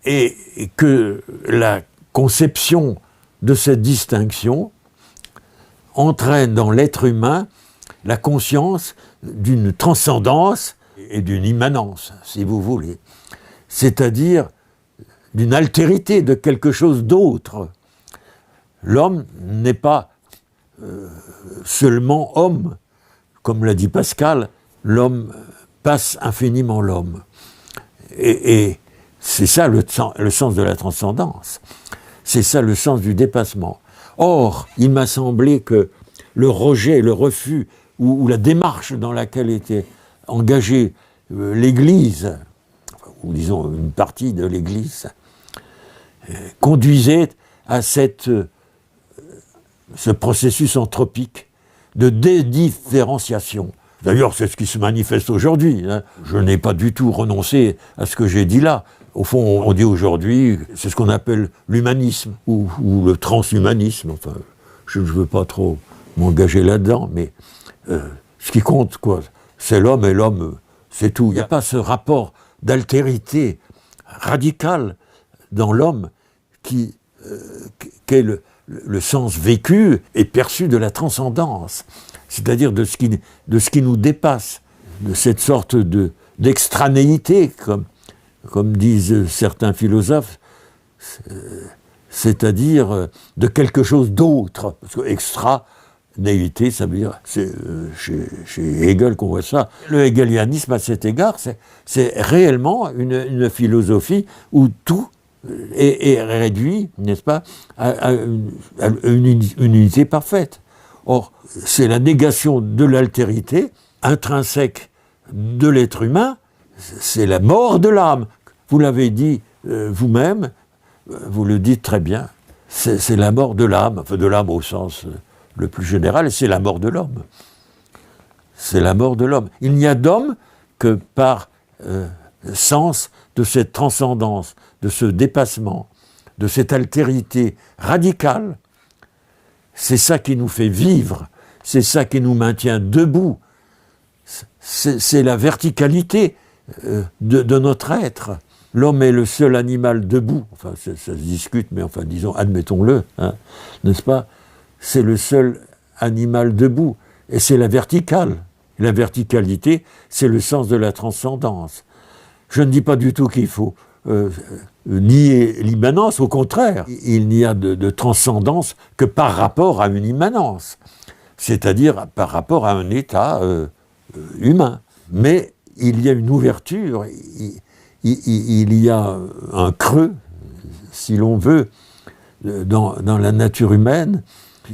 et que la conception de cette distinction entraîne dans l'être humain la conscience d'une transcendance et d'une immanence, si vous voulez, c'est-à-dire d'une altérité, de quelque chose d'autre. L'homme n'est pas seulement homme, comme l'a dit Pascal, l'homme passe infiniment l'homme. Et c'est ça le sens de la transcendance, c'est ça le sens du dépassement. Or, il m'a semblé que le rejet, le refus, ou la démarche dans laquelle était engagée l'Église, ou disons une partie de l'Église, conduisait à ce processus anthropique de dédifférenciation. D'ailleurs, c'est ce qui se manifeste aujourd'hui. Je n'ai pas du tout renoncé à ce que j'ai dit là. Au fond, on dit aujourd'hui, c'est ce qu'on appelle l'humanisme, ou le transhumanisme. Enfin, je ne veux pas trop m'engager là-dedans, mais ce qui compte, quoi, c'est l'homme, et l'homme, c'est tout. Il n'y a pas ce rapport d'altérité radicale dans l'homme qui est le sens vécu et perçu de la transcendance, c'est-à-dire de ce qui nous dépasse, de cette sorte d'extranéité, comme disent certains philosophes, c'est-à-dire de quelque chose d'autre. Parce que extranéité, ça veut dire, c'est chez Hegel qu'on voit ça. Le hegelianisme, à cet égard, c'est réellement une philosophie où tout est réduit, n'est-ce pas, à une unité parfaite. Or, c'est la négation de l'altérité intrinsèque de l'être humain, c'est la mort de l'âme. Vous l'avez dit vous-même, vous le dites très bien, c'est la mort de l'âme, enfin de l'âme au sens le plus général, c'est la mort de l'homme. C'est la mort de l'homme. Il n'y a d'homme que par sens de cette transcendance, de ce dépassement, de cette altérité radicale. C'est ça qui nous fait vivre, c'est ça qui nous maintient debout. C'est la verticalité de notre être. L'homme est le seul animal debout. Enfin, ça se discute, mais enfin, disons, admettons-le, hein, n'est-ce pas? C'est le seul animal debout. Et c'est la verticale. La verticalité, c'est le sens de la transcendance. Je ne dis pas du tout qu'il faut nier l'immanence, au contraire. Il n'y a de transcendance que par rapport à une immanence, c'est-à-dire par rapport à un état humain. Mais il y a une ouverture, il y a un creux, si l'on veut, dans la nature humaine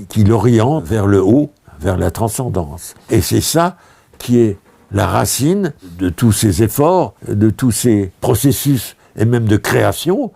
qui l'oriente vers le haut, vers la transcendance. Et c'est ça qui est la racine de tous ces efforts, de tous ces processus, et même de création.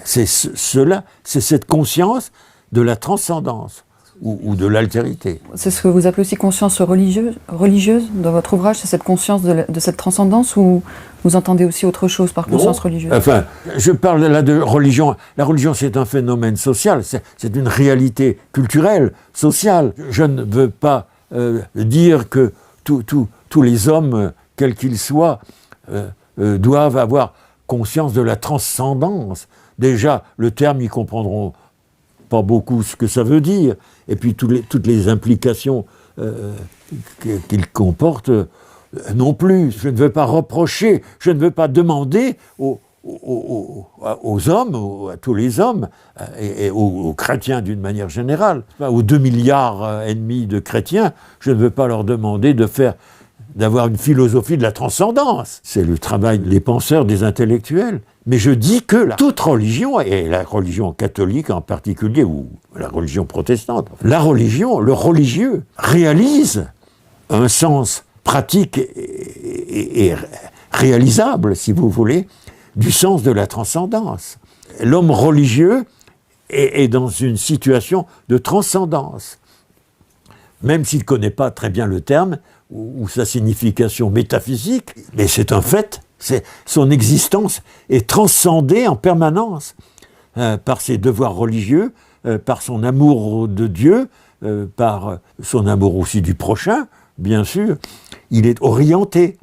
C'est cela, c'est cette conscience de la transcendance ou de l'altérité. C'est ce que vous appelez aussi conscience religieuse dans votre ouvrage, c'est cette conscience de cette transcendance, ou vous entendez aussi autre chose par conscience religieuse? Enfin, je parle là de religion. La religion, c'est un phénomène social, c'est une réalité culturelle, sociale. Je ne veux pas dire que tous les hommes, quels qu'ils soient, doivent avoir conscience de la transcendance. Déjà, le terme, ils comprendront pas beaucoup ce que ça veut dire, et puis toutes les implications qu'il comporte non plus. Je ne veux pas reprocher, je ne veux pas demander aux hommes, à tous les hommes, et aux chrétiens d'une manière générale, aux 2,5 milliards de chrétiens, je ne veux pas leur demander d'avoir une philosophie de la transcendance. C'est le travail des penseurs, des intellectuels. Mais je dis que toute religion, et la religion catholique en particulier, ou la religion protestante, la religion, le religieux, réalise un sens pratique et réalisable, si vous voulez, du sens de la transcendance. L'homme religieux est dans une situation de transcendance. Même s'il ne connaît pas très bien le terme, ou sa signification métaphysique, mais c'est un fait, son existence est transcendée en permanence par ses devoirs religieux, par son amour de Dieu, par son amour aussi du prochain, bien sûr. Il est orienté,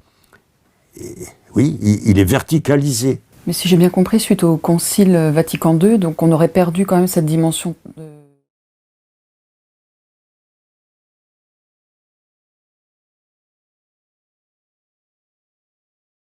oui, il est verticalisé. Mais si j'ai bien compris, suite au Concile Vatican II, donc on aurait perdu quand même cette dimension